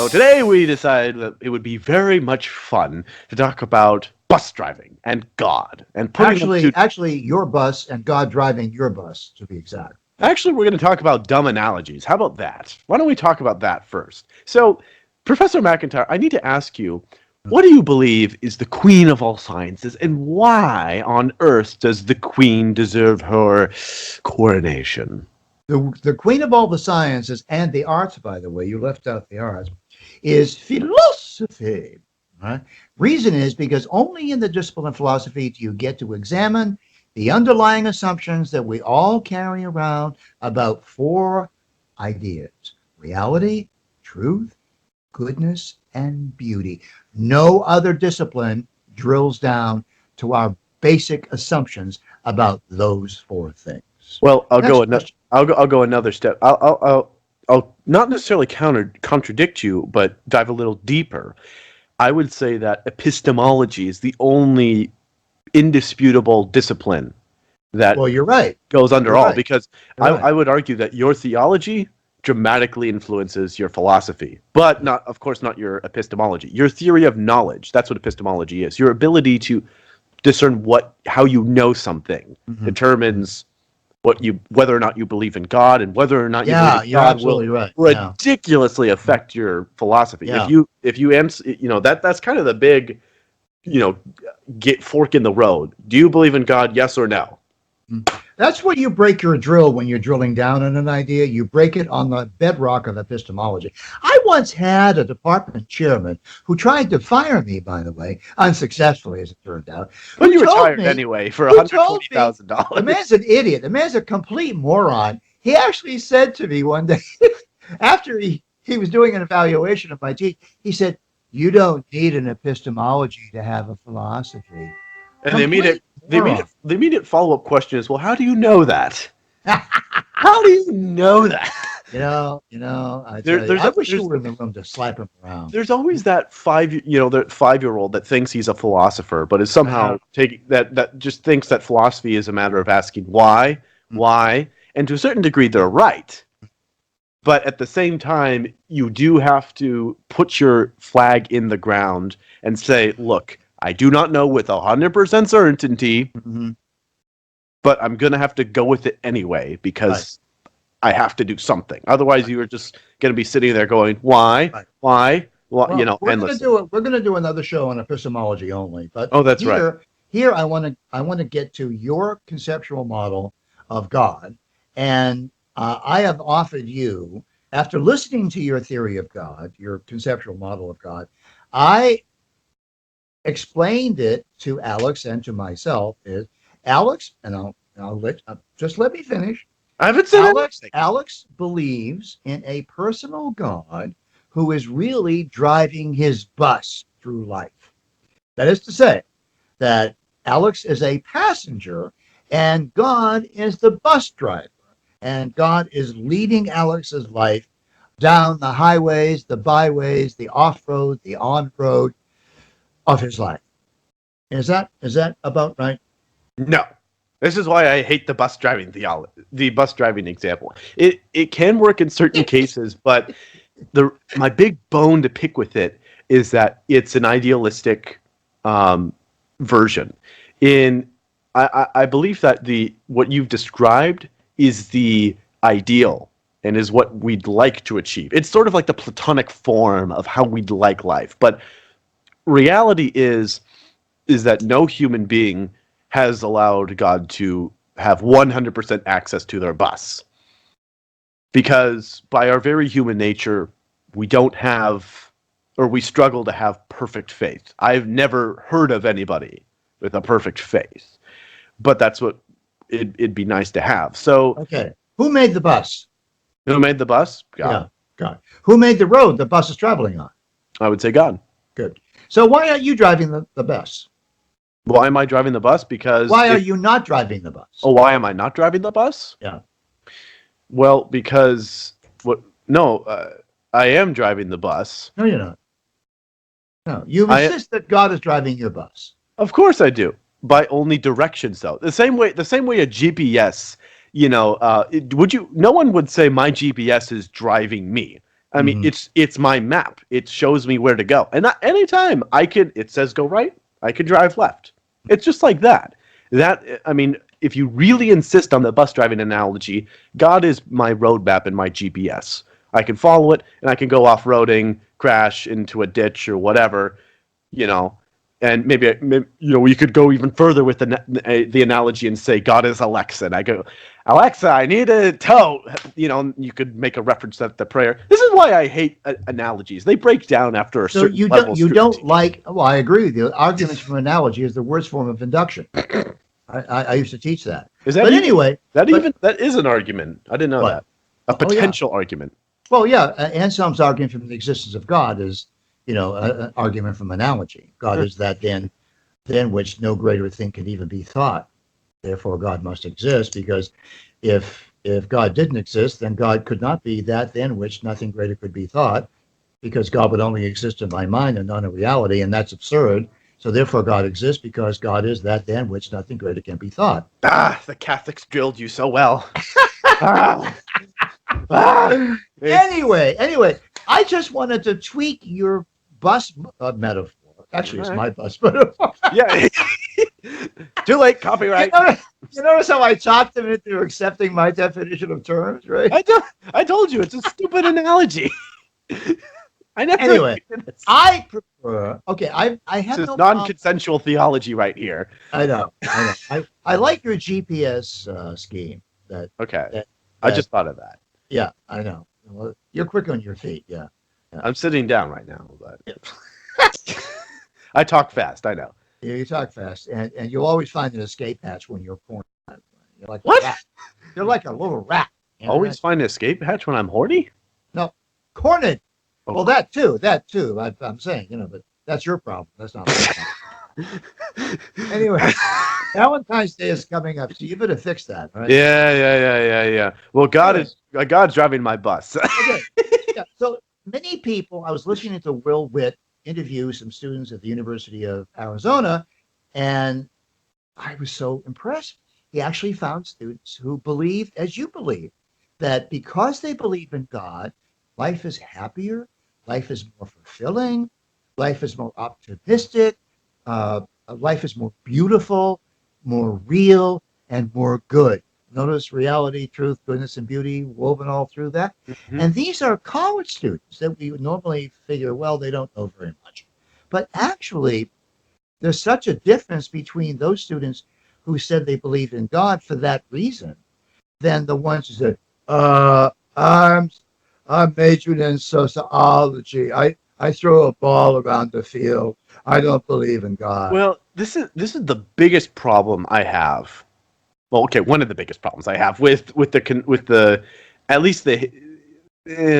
So today we decided that it would be very much fun to talk about bus driving and God and putting them to. Actually, your bus and God driving your bus, to be exact. Actually, we're going to talk about dumb analogies. How about that? Why don't we talk about that first? So, Professor McIntyre, I need to ask you, what do you believe is the queen of all sciences, and why on earth does the queen deserve her coronation? The queen of all the sciences and the arts, by the way, you left out the arts, is philosophy. Right? Reason is because only in the discipline of philosophy do you get to examine the underlying assumptions that we all carry around about four ideas: reality, truth, goodness, and beauty. No other discipline drills down to our basic assumptions about those four things. Well, Next question. I'll go another step. I'll not necessarily contradict you, but dive a little deeper. I would say that epistemology is the only indisputable discipline that Well, you're right. goes under You're all, right. because You're right. I would argue that your theology dramatically influences your philosophy, but not, of course, not your epistemology. Your theory of knowledge, that's what epistemology is. Your ability to discern how you know something Mhm. determines whether or not you believe in God, and whether or not you Yeah, believe in you're God will absolutely right. Yeah. ridiculously affect your philosophy. Yeah. If you answer, that's kind of the big, you know, get fork in the road. Do you believe in God? Yes or no? That's where you break your drill when you're drilling down on an idea. You break it on the bedrock of epistemology. I once had a department chairman who tried to fire me, by the way, unsuccessfully, as it turned out, But who you told retired me, anyway for who told me, the $120,000. man's an idiot. The man's a complete moron. He actually said to me one day, after he was doing an evaluation of my teeth, he said, "You don't need an epistemology to have a philosophy." And Complete moron. the immediate follow up question is, well, how do you know that? How do you know that? I There, tell you, there's I a, wish you were in the room to slap him around. there's always that the 5-year old that thinks he's a philosopher, but is somehow taking that just thinks that philosophy is a matter of asking why, and to a certain degree they're right. But at the same time, you do have to put your flag in the ground and say, look, I do not know with 100% certainty, Mhm. but I'm going to have to go with it anyway because I have to do something. Otherwise, you are just going to be sitting there going, why, Right. why, Well, endlessly. we're gonna do another show on epistemology only. But Oh, that's right. here I want to get to your conceptual model of God, and I have offered you, after listening to your theory of God, your conceptual model of God, I explained it to Alex and to myself. Is Alex, and I'll just let me finish. I haven't said anything. Alex believes in a personal God who is really driving his bus through life. That is to say, that Alex is a passenger and God is the bus driver. And God is leading Alex's life down the highways, the byways, the off road, the on road of his life. Is that about right? No. This is why I hate the bus driving example. It can work in certain cases, but my big bone to pick with it is that it's an idealistic version. I believe that what you've described is the ideal and is what we'd like to achieve. It's sort of like the platonic form of how we'd like life, but reality is that no human being has allowed God to have 100% access to their bus. Because by our very human nature, we don't have, or we struggle to have perfect faith. I've never heard of anybody with a perfect faith, but that's what it'd be nice to have. So, Okay. Who made the bus? who made the bus? God. Yeah, God. Who made the road the bus is traveling on? I would say God. Good. So why aren't you driving the bus? Why am I driving the bus? Because Why are you not driving the bus? Oh, why am I not driving the bus? Yeah. Well, because No, I am driving the bus. No, you're not. No, you I insist that God is driving your bus. Of course I do. By only directions, though. The same way a GPS. No one would say my GPS is driving me. I mean, it's my map. It shows me where to go. And anytime it says go right, I could drive left. It's just like that. I mean, if you really insist on the bus driving analogy, God is my roadmap and my GPS. I can follow it, and I can go off-roading, crash into a ditch or whatever, you know. And maybe we could go even further with the analogy and say God is Alexa. And I go, Alexa, I need a tow. You could make a reference to the prayer. This is why I hate analogies. They break down after a So certain you level. don't like? Well, I agree with you. Arguments from analogy is the worst form of induction. I used to teach that. Is that But even, anyway, that is an argument? I didn't know what? that. A potential argument. Well, yeah. Anselm's argument from the existence of God is, an argument from analogy. God is that than which no greater thing can even be thought. Therefore, God must exist, because if God didn't exist, then God could not be that than which nothing greater could be thought, because God would only exist in my mind and not in reality, and that's absurd. So therefore, God exists because God is that than which nothing greater can be thought. The Catholics drilled you so well. ah, ah, Anyway, I just wanted to tweak your bus metaphor. Actually, it's my bus metaphor. Yeah. Too late, copyright. You notice how I talked them into accepting my definition of terms, right? I told you, it's a stupid analogy. I never. Anyway, I prefer. Okay, I have This is no non-consensual theology right here. I know. I like your GPS scheme. Okay. I just thought of that. Yeah, I know. Well, you're quick on your feet. Yeah. I'm sitting down right now, but I talk fast. I know. Yeah, you talk fast, and you'll always find an escape hatch when you're cornered. You're like what? A rat. You're like a little rat. Always find an escape hatch when I'm horny? No, cornered. Oh. Well, that too. I'm saying, but that's your problem. That's not my problem. Anyway, Valentine's Day is coming up, so you better fix that. Right? Yeah. Well, God's driving my bus. Okay. Yeah. So many people. I was listening to Will Witt interview some students at the University of Arizona, and I was so impressed. He actually found students who believed, as you believe, that because they believe in God, life is happier, life is more fulfilling, life is more optimistic, life is more beautiful, more real, and more good. Notice reality, truth, goodness, and beauty woven all through that. Mm-hmm. And these are college students that we would normally figure, well, they don't know very much. But actually, there's such a difference between those students who said they believed in God for that reason than the ones who said, I'm majoring in sociology. I throw a ball around the field. I don't believe in God. Well, this is the biggest problem I have. Well, okay, one of the biggest problems I have with the at least the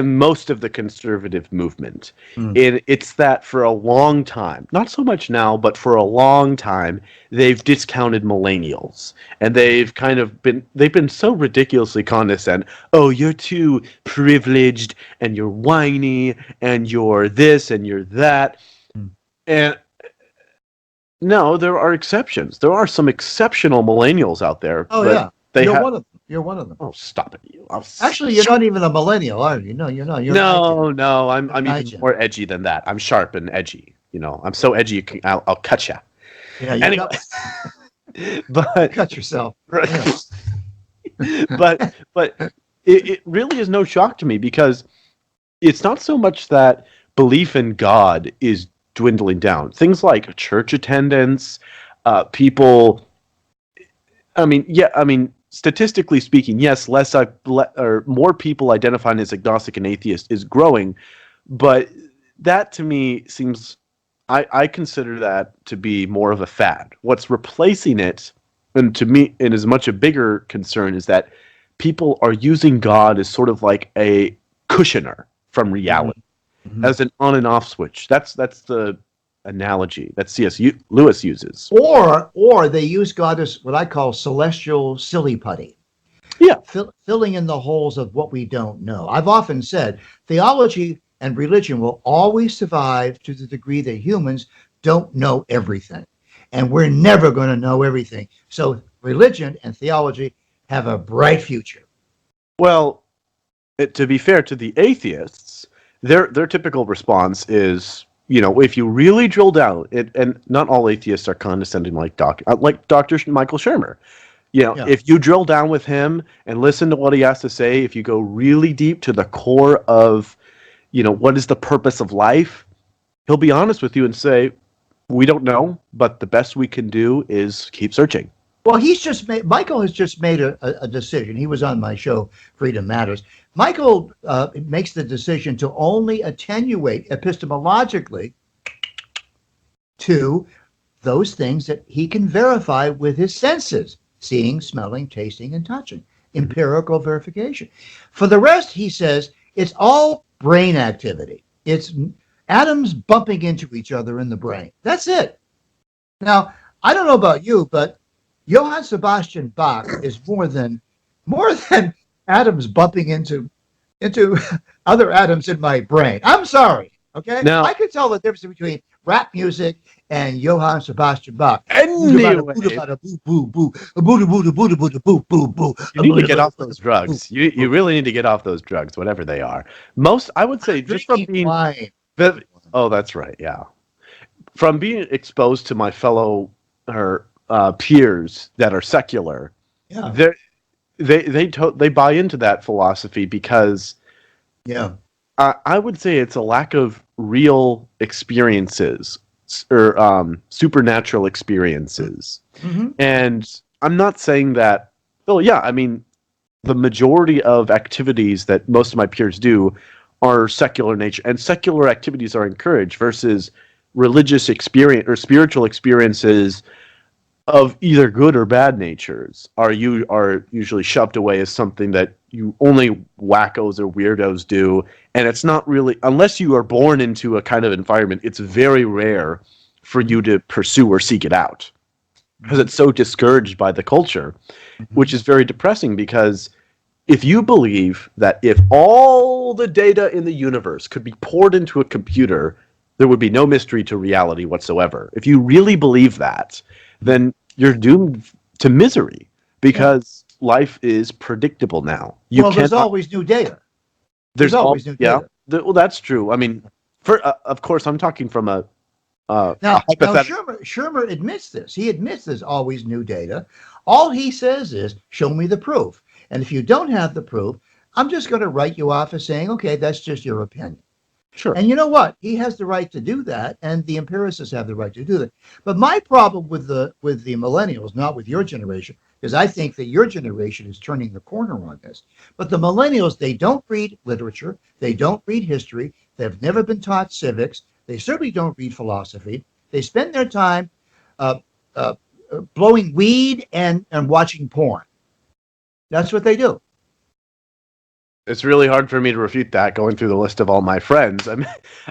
most of the conservative movement. It's that for a long time, not so much now, but for a long time, they've discounted millennials, and they've been so ridiculously condescending. Oh, you're too privileged, and you're whiny, and you're this, and you're that, and no, there are exceptions. There are some exceptional millennials out there. Oh yeah, You're one of them. Oh, stop it! Actually, you're not even a millennial, are you? No, you're not. No. I'm even more edgy than that. I'm sharp and edgy. I'm so edgy. I'll cut you. Yeah. Anyway, but cut yourself. Right. Yeah. but it really is no shock to me, because it's not so much that belief in God is dwindling down. Things like church attendance, people. Statistically speaking, yes, more people identifying as agnostic and atheist is growing, but that to me seems, I consider that to be more of a fad. What's replacing it, and to me, and is much a bigger concern, is that people are using God as sort of like a cushioner from reality, as an on and off switch. That's the analogy that C.S. Lewis uses. Or they use God as what I call celestial silly putty. Yeah. Filling in the holes of what we don't know. I've often said theology and religion will always survive to the degree that humans don't know everything. And we're never going to know everything. So religion and theology have a bright future. Well, to be fair to the atheists, their typical response is, if you really drill down, and not all atheists are condescending like Dr. Michael Shermer. Yeah. If you drill down with him and listen to what he has to say, if you go really deep to the core of, what is the purpose of life, he'll be honest with you and say, we don't know, but the best we can do is keep searching. Well, Michael has just made a decision. He was on my show, Freedom Matters. Michael makes the decision to only attenuate epistemologically to those things that he can verify with his senses: seeing, smelling, tasting, and touching. Empirical verification. For the rest, he says it's all brain activity. It's atoms bumping into each other in the brain. That's it. Now, I don't know about you, but Johann Sebastian Bach is more than atoms bumping into other atoms in my brain. I'm sorry. Okay, I Now, could tell the difference between rap music and Johann Sebastian Bach. Boo bada boo anyway, bada boo boo boo boo boo boo boo boo boo boo you need to get off boo those boo. drugs. You really need to get off those drugs, whatever they are. Most, I would say, just from Drinking being, wine. oh, that's right, yeah, from being exposed to my fellow or peers that are secular, Yeah, they they buy into that philosophy because yeah. I would say it's a lack of real experiences or supernatural experiences. Mm-hmm. And I'm not saying that. Well, yeah, I mean, the majority of activities that most of my peers do are secular nature, and secular activities are encouraged versus religious experience or spiritual experiences of either good or bad natures are usually shoved away as something that you only wackos or weirdos do, and it's not really, unless you are born into a kind of environment, it's very rare for you to pursue or seek it out because it's so discouraged by the culture, which is very depressing because if you believe that if all the data in the universe could be poured into a computer, there would be no mystery to reality whatsoever. If you really believe that, then you're doomed to misery Yeah. because life is predictable now. You Well, there's cannot. always new data. There's There's all. always new Yeah. data. Well, that's true. I mean, for of course, I'm talking from a Now hypothetical. Shermer admits this. He admits there's always new data. All he says is, "Show me the proof." And if you don't have the proof, I'm just going to write you off as saying, "Okay, that's just your opinion." Sure. And you know what? He has the right to do that, and the empiricists have the right to do that. But my problem with the millennials, not with your generation, because I think that your generation is turning the corner on this. But the millennials, they don't read literature, they don't read history, they've never been taught civics, they certainly don't read philosophy. They spend their time uh, uh, blowing weed and watching porn. That's what they do. It's really hard for me to refute that going through the list of all my friends.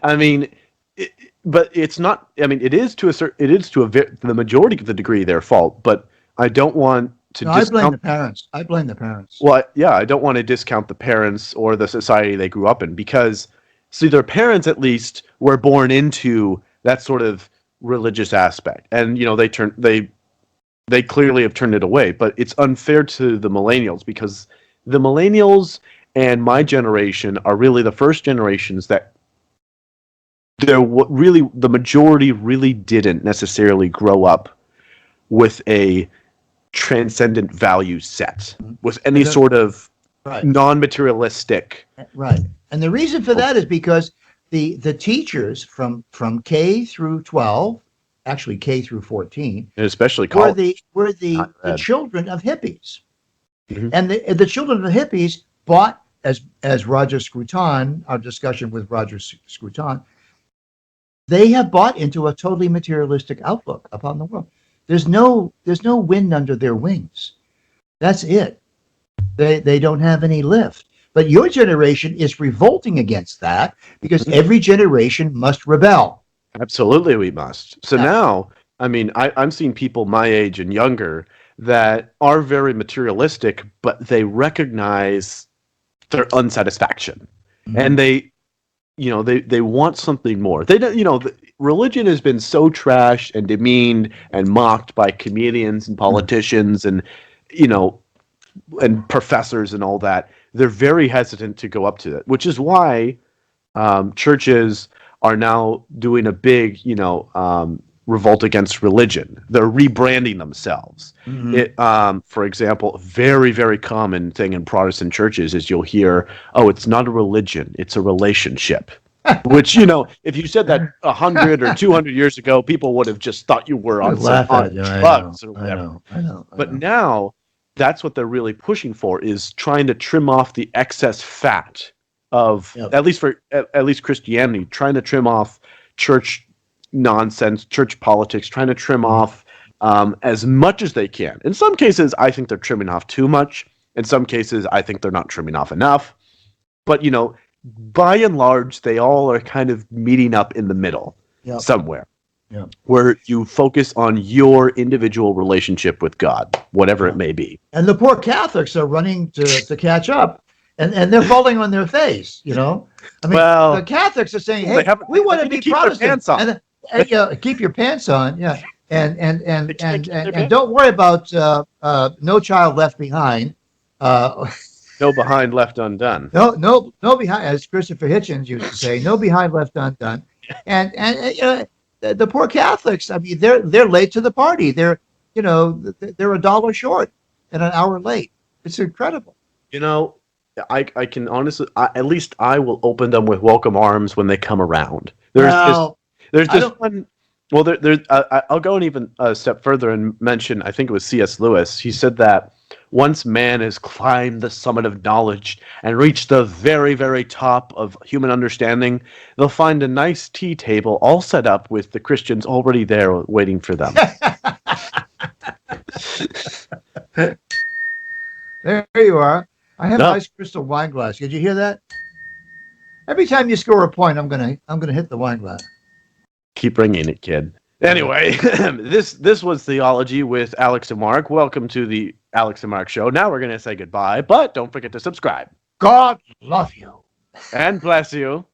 I mean, it, but it's not. I mean, it is to a certain. It is to the majority of the degree their fault. But I don't want to No, I blame discount. the parents. I blame the parents. Well, yeah, I don't want to discount the parents or the society they grew up in because, see, their parents at least were born into that sort of religious aspect, and they clearly have turned it away. But it's unfair to the millennials because the millennials and my generation are really the first generations that really the majority really didn't necessarily grow up with a transcendent value set with any And the, sort of right. non-materialistic. Right. And the reason for that is because the teachers from K through 12, actually K through 14, And especially were college. the Bad. children of hippies. Mhm. And the children of the hippies bought, as Roger Scruton, our discussion with Roger Scruton, they have bought into a totally materialistic outlook upon the world. There's no wind under their wings. That's it. They don't have any lift. But your generation is revolting against that because every generation must rebel. Absolutely, we must. So Yeah. now, I mean, I'm seeing people my age and younger that are very materialistic, but they recognize their unsatisfaction, Mhm. and they want something more. They don't, religion has been so trashed and demeaned and mocked by comedians and politicians and you know and professors and all that. They're very hesitant to go up to it, which is why churches are now doing a big, revolt against religion. They're rebranding themselves. Hmm. For example, a very, very common thing in Protestant churches is you'll hear, "Oh, it's not a religion; it's a relationship." Which, if you said that 100 or 200 years ago, people would have just thought you were We on some laugh at you. I know. drugs or I whatever. know. I know. I But know. now, that's what they're really pushing for, is trying to trim off the excess fat of, Yep. at least Christianity, trying to trim off church nonsense, church politics, trying to trim Mhm. off as much as they can. In some cases, I think they're trimming off too much. In some cases, I think they're not trimming off enough. But by and large, they all are kind of meeting up in the middle Yep. somewhere, Yep. where you focus on your individual relationship with God, whatever it Yeah. may be. And the poor Catholics are running to catch up, and they're falling on their face. I mean, the Well, Catholics are saying, they "Hey, haven't. we They want to need to be keep their Protestant," pants on. and keep your pants on, yeah, They can't keep their and pants. don't worry about no child left behind. Uh, No behind left undone. no behind, as Christopher Hitchens used to say, no behind left undone. And the poor Catholics, I mean, they're late to the party. They're $1 short and an hour late. It's incredible. You know, I can honestly, at least I will open them with welcome arms when they come around. Well, There's I this don't. one. Well, I'll go an even a step further and mention. I think it was C.S. Lewis. He said that once man has climbed the summit of knowledge and reached the very, very top of human understanding, they'll find a nice tea table all set up with the Christians already there waiting for them. There you are. I have an No, ice crystal wine glass. Did you hear that? Every time you score a point, I'm gonna hit the wine glass. keep bringing it, kid. Yeah. Anyway, this was Theology with Alex and Mark. Welcome to the Alex and Mark Show. Now we're going to say goodbye, but don't forget to subscribe. God love you. And bless you.